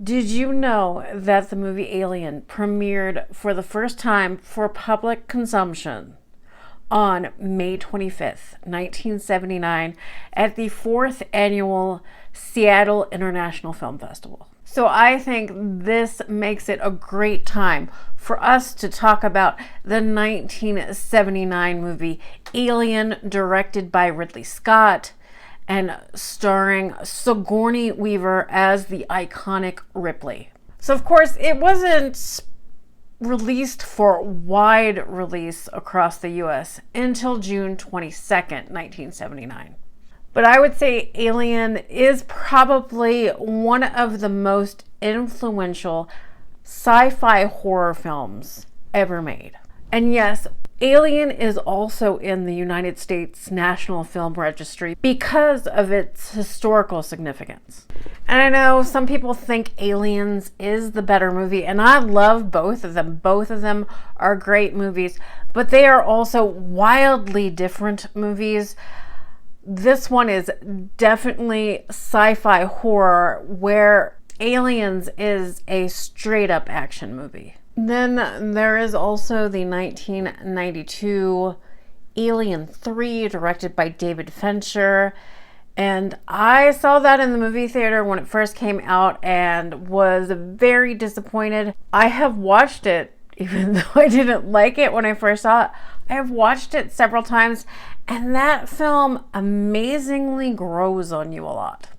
Did you know that the movie Alien premiered for the first time for public consumption on May 25th, 1979, at the 4th annual Seattle International Film Festival? So I think this makes it a great time for us to talk about the 1979 movie Alien, directed by Ridley Scott and starring Sigourney Weaver as the iconic Ripley. So of course it wasn't released for wide release across the US until June 22nd, 1979. But I would say Alien is probably one of the most influential sci-fi horror films ever made. And yes, Alien is also in the United States National Film Registry because of its historical significance. And I know some people think Aliens is the better movie, and I love both of them. Both of them are great movies, but they are also wildly different movies. This one is definitely sci-fi horror, where Aliens is a straight up action movie. Then there is also the 1992 Alien 3, directed by David Fincher. And I saw that in the movie theater when it first came out and was very disappointed. I have watched it, even though I didn't like it when I first saw it. I have watched it several times, and that film amazingly grows on you a lot.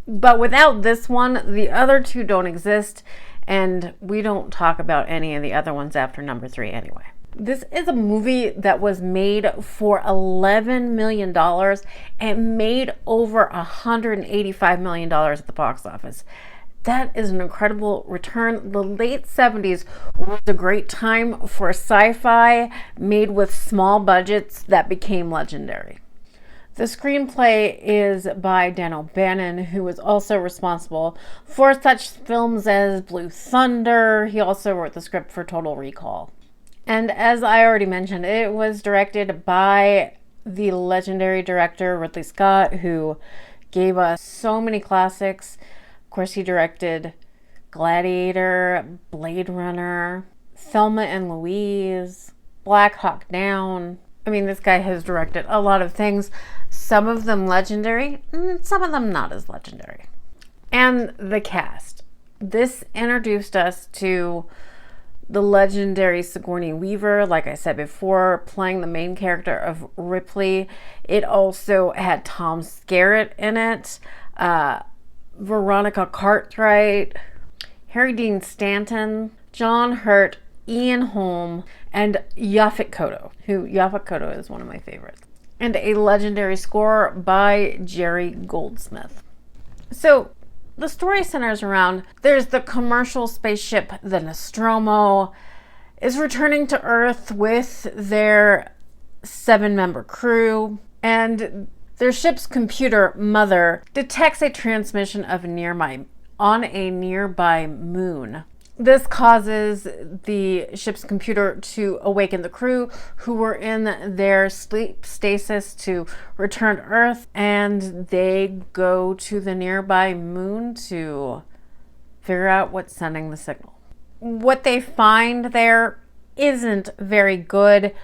But without this one, the other two don't exist. And we don't talk about any of the other ones after number 3 anyway. This is a movie that was made for $11 million and made over $185 million at the box office. That is an incredible return. The late 70s was a great time for sci-fi made with small budgets that became legendary. The screenplay is by Dan O'Bannon, who was also responsible for such films as Blue Thunder. He also wrote the script for Total Recall. And as I already mentioned, it was directed by the legendary director Ridley Scott, who gave us so many classics. Of course, he directed Gladiator, Blade Runner, Thelma and Louise, Black Hawk Down. I mean, this guy has directed a lot of things, some of them legendary, some of them not as legendary. And the cast. This introduced us to the legendary Sigourney Weaver, like I said before, playing the main character of Ripley. It also had Tom Skerritt in it, Veronica Cartwright, Harry Dean Stanton, John Hurt, Ian Holm, and Yaphet Kotto, who Yaphet Kotto is one of my favorites. And a legendary score by Jerry Goldsmith. So the story centers around, there's the commercial spaceship, the Nostromo, is returning to Earth with their 7-member crew, and their ship's computer, Mother, detects a transmission of on a nearby moon. This causes the ship's computer to awaken the crew, who were in their sleep stasis, to return to Earth, and they go to the nearby moon to figure out what's sending the signal. What they find there isn't very good.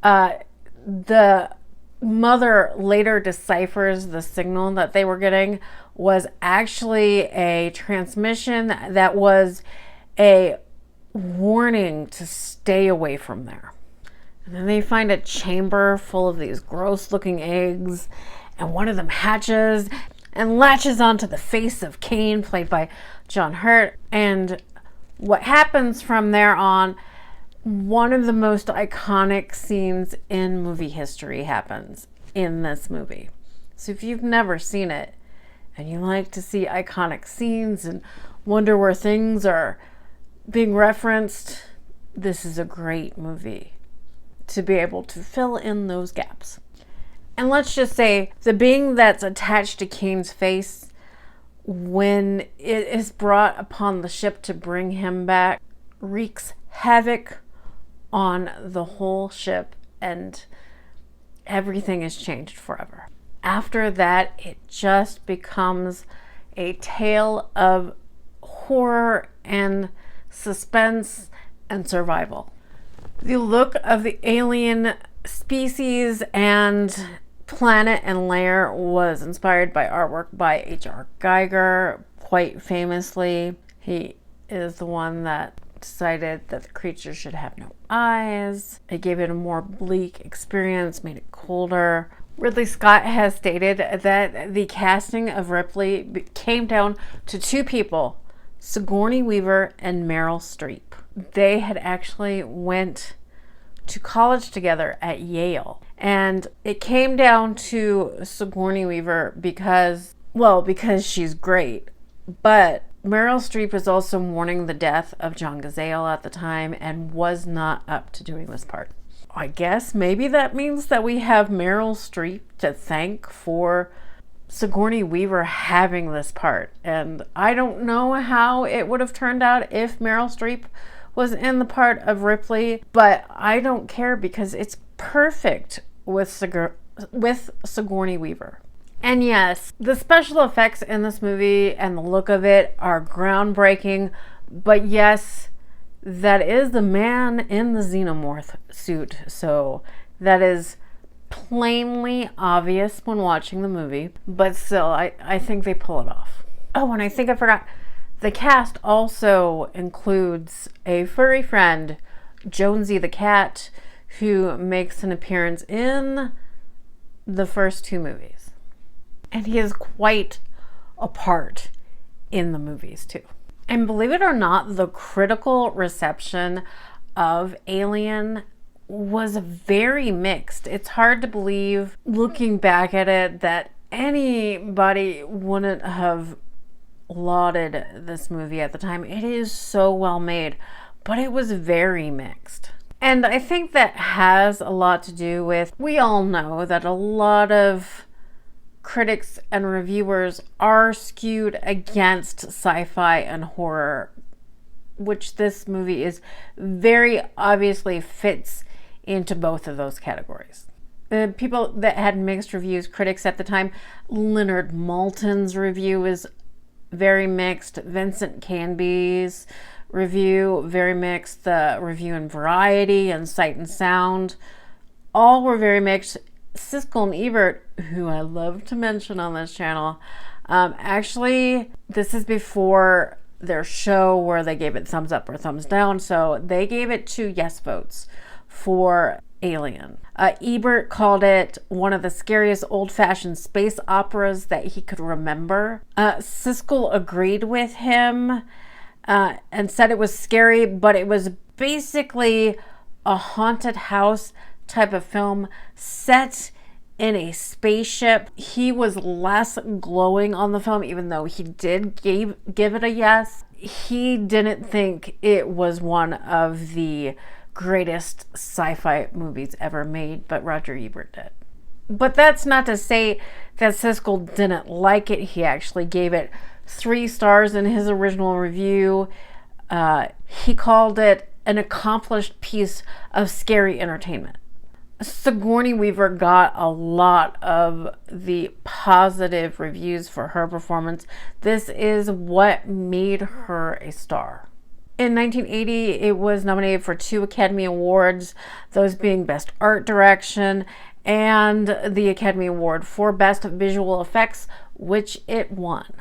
The Mother later deciphers the signal that they were getting was actually a transmission that was a warning to stay away from there. And then they find a chamber full of these gross looking eggs, and one of them hatches and latches onto the face of Kane, played by John Hurt. And what happens from there on, one of the most iconic scenes in movie history happens in this movie. So if you've never seen it and you like to see iconic scenes and wonder where things are being referenced, this is a great movie to be able to fill in those gaps. And let's just say the being that's attached to Kane's face, when it is brought upon the ship to bring him back, wreaks havoc on the whole ship, and everything is changed forever. After that, it just becomes a tale of horror and suspense and survival. The look of the alien species and planet and lair was inspired by artwork by H.R. Geiger, quite famously. He is the one that decided that the creature should have no eyes. It gave it a more bleak experience, made it colder. Ridley Scott has stated that the casting of Ripley came down to two people, Sigourney Weaver and Meryl Streep. They had actually went to college together at Yale. And it came down to Sigourney Weaver because she's great. But Meryl Streep was also mourning the death of John Gazale at the time and was not up to doing this part. I guess maybe that means that we have Meryl Streep to thank for Sigourney Weaver having this part. And I don't know how it would have turned out if Meryl Streep was in the part of Ripley, but I don't care because it's perfect with Sigourney Weaver. And yes, the special effects in this movie and the look of it are groundbreaking, but yes, that is the man in the xenomorph suit, so that is plainly obvious when watching the movie, but still, I think they pull it off. Oh, and I think I forgot, the cast also includes a furry friend, Jonesy the cat, who makes an appearance in the first two movies. And he is quite a part in the movies too. And believe it or not, the critical reception of Alien was very mixed. It's hard to believe, looking back at it, that anybody wouldn't have lauded this movie at the time. It is so well made, but it was very mixed. And I think that has a lot to do with, we all know that a lot of critics and reviewers are skewed against sci-fi and horror, which this movie is very obviously fits into both of those categories. The people that had mixed reviews, critics at the time, Leonard Maltin's review is very mixed. Vincent Canby's review, very mixed. The review in Variety and Sight and Sound, all were very mixed. Siskel and Ebert, who I love to mention on this channel, actually, this is before their show where they gave it thumbs up or thumbs down, so they gave it 2 yes votes for Alien. Ebert called it one of the scariest old-fashioned space operas that he could remember. Siskel agreed with him and said it was scary, but it was basically a haunted house type of film set in a spaceship. He was less glowing on the film, even though he did give it a yes. He didn't think it was one of the greatest sci-fi movies ever made, but Roger Ebert did. But that's not to say that Siskel didn't like it. He actually gave it 3 stars in his original review. He called it an accomplished piece of scary entertainment. Sigourney Weaver got a lot of the positive reviews for her performance. This is what made her a star. In 1980, it was nominated for 2 Academy Awards, those being Best Art Direction and the Academy Award for Best Visual Effects, which it won.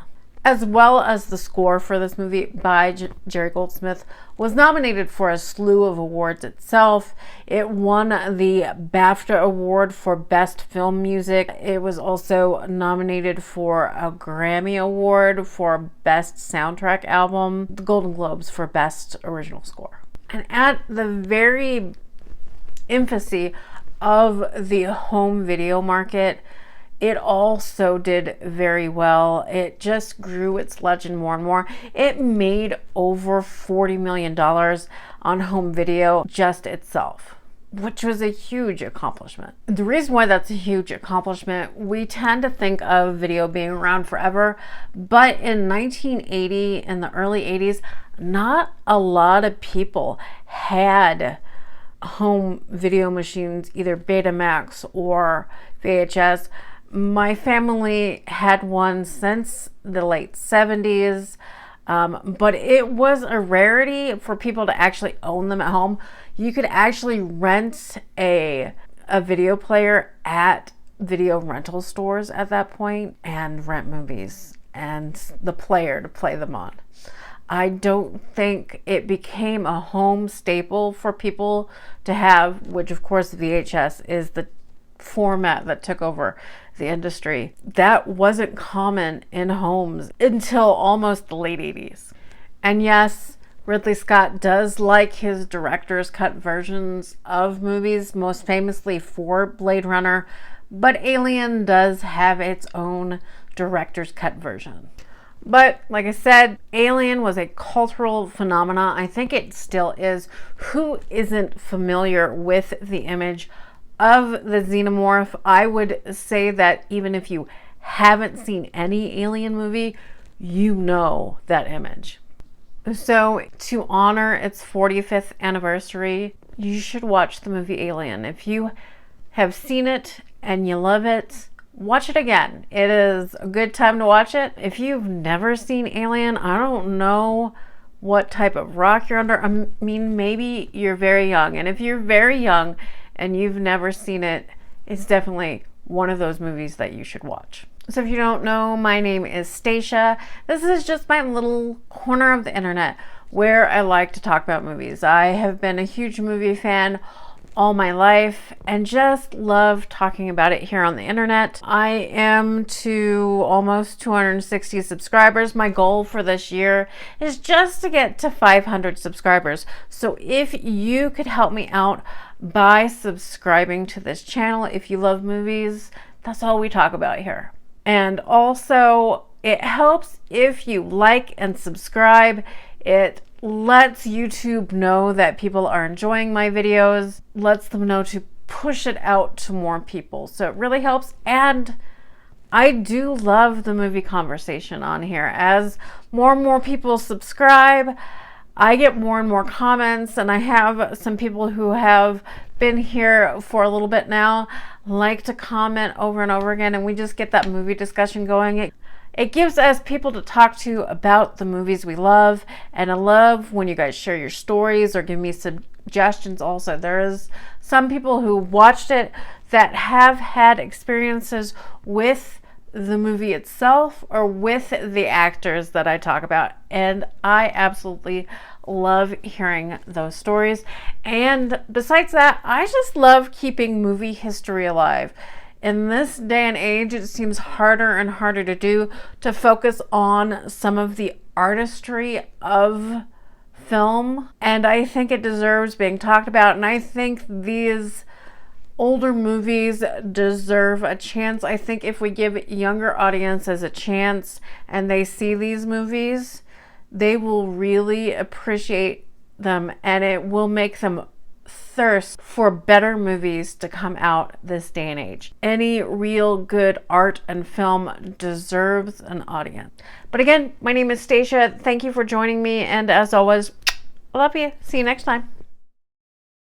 As well as the score for this movie by Jerry Goldsmith was nominated for a slew of awards itself. It won the BAFTA Award for Best Film Music. It was also nominated for a Grammy Award for Best Soundtrack Album, the Golden Globes for Best Original Score. And at the very infancy of the home video market, it also did very well. It just grew its legend more and more. It made over $40 million on home video just itself, which was a huge accomplishment. The reason why that's a huge accomplishment, we tend to think of video being around forever, but in 1980, in the early 80s, not a lot of people had home video machines, either Betamax or VHS. My family had one since the late 70s. But it was a rarity for people to actually own them at home. You could actually rent a video player at video rental stores at that point and rent movies and the player to play them on. I don't think it became a home staple for people to have, which of course VHS is the format that took over the industry. That wasn't common in homes until almost the late 80s. And yes, Ridley Scott does like his director's cut versions of movies, most famously for Blade Runner, but Alien does have its own director's cut version. But like I said, Alien was a cultural phenomenon. I think it still is. Who isn't familiar with the image of the xenomorph? I would say that even if you haven't seen any Alien movie, you know that image. So to honor its 45th anniversary, you should watch the movie Alien. If you have seen it and you love it, watch it again. It is a good time to watch it. If you've never seen Alien, I don't know what type of rock you're under. I mean, maybe you're very young. And if you're very young and you've never seen it, it's definitely one of those movies that you should watch. So if you don't know, my name is Stacia. This is just my little corner of the internet where I like to talk about movies. I have been a huge movie fan all my life and just love talking about it here on the internet. I am to almost 260 subscribers. My goal for this year is just to get to 500 subscribers. So if you could help me out by subscribing to this channel, if you love movies, that's all we talk about here. And also, it helps if you like and subscribe. It lets YouTube know that people are enjoying my videos, lets them know to push it out to more people. So it really helps. And I do love the movie conversation on here. As more and more people subscribe, I get more and more comments, and I have some people who have been here for a little bit now like to comment over and over again, and we just get that movie discussion going. It gives us people to talk to about the movies we love, and I love when you guys share your stories or give me suggestions also. There's some people who watched it that have had experiences with the movie itself or with the actors that I talk about, and I absolutely love hearing those stories. And besides that, I just love keeping movie history alive. In this day and age, it seems harder and harder to do, to focus on some of the artistry of film, and I think it deserves being talked about. And I think these older movies deserve a chance. I think if we give younger audiences a chance and they see these movies, they will really appreciate them, and it will make them thirst for better movies to come out this day and age. Any real good art and film deserves an audience. But again, my name is Stacia. Thank you for joining me, and as always, I love you. See you next time.